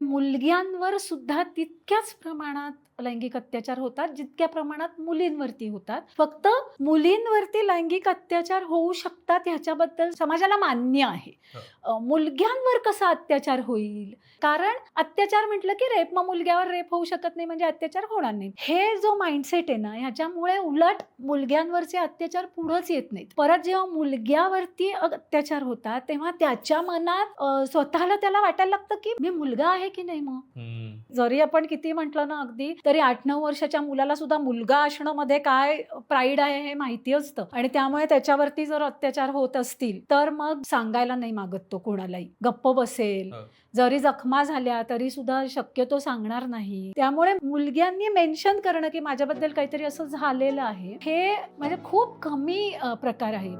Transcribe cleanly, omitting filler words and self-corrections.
मुलग्यांवर सुद्धा तितक्याच प्रमाणात लैंगिक अत्याचार होतात जितक्या प्रमाणात मुलींवरती होतात. फक्त मुलींवरती लैंगिक अत्याचार होऊ शकतात ह्याच्याबद्दल समाजाला मान्य आहे. मुलग्यांवर कसा अत्याचार होईल? कारण अत्याचार म्हटलं की रेप, मग मुलग्यावर रेप होऊ शकत नाही म्हणजे अत्याचार होणार नाही. हे जो माइंडसेट आहे ना, ह्याच्यामुळे उलट मुलग्यांवरचे अत्याचार पुढंच येत नाहीत. परत जेव्हा मुलग्यावरती अत्याचार होतात तेव्हा त्याच्या मनात स्वतःला त्याला वाटायला लागतं की मी मुलगा आहे की नाही. मग जरी आपण किती म्हटलं ना अगदी, तरी 8-9 वर्षाच्या मुलाला सुद्धा मुलगा असणं मध्ये काय प्राईड आहे हे माहिती असतं. आणि त्यामुळे त्याच्यावरती जर अत्याचार होत असतील तर मग सांगायला नाही मागत तो कोणालाही, गप्प बसेल. जरी जखमा झाल्या तरी सुद्धा शक्यतो सांगणार नाही. त्यामुळे मुलग्यांनी मेन्शन करणं की माझ्याबद्दल काहीतरी असं झालेलं आहे, हे म्हणजे खूप कमी प्रकार आहे.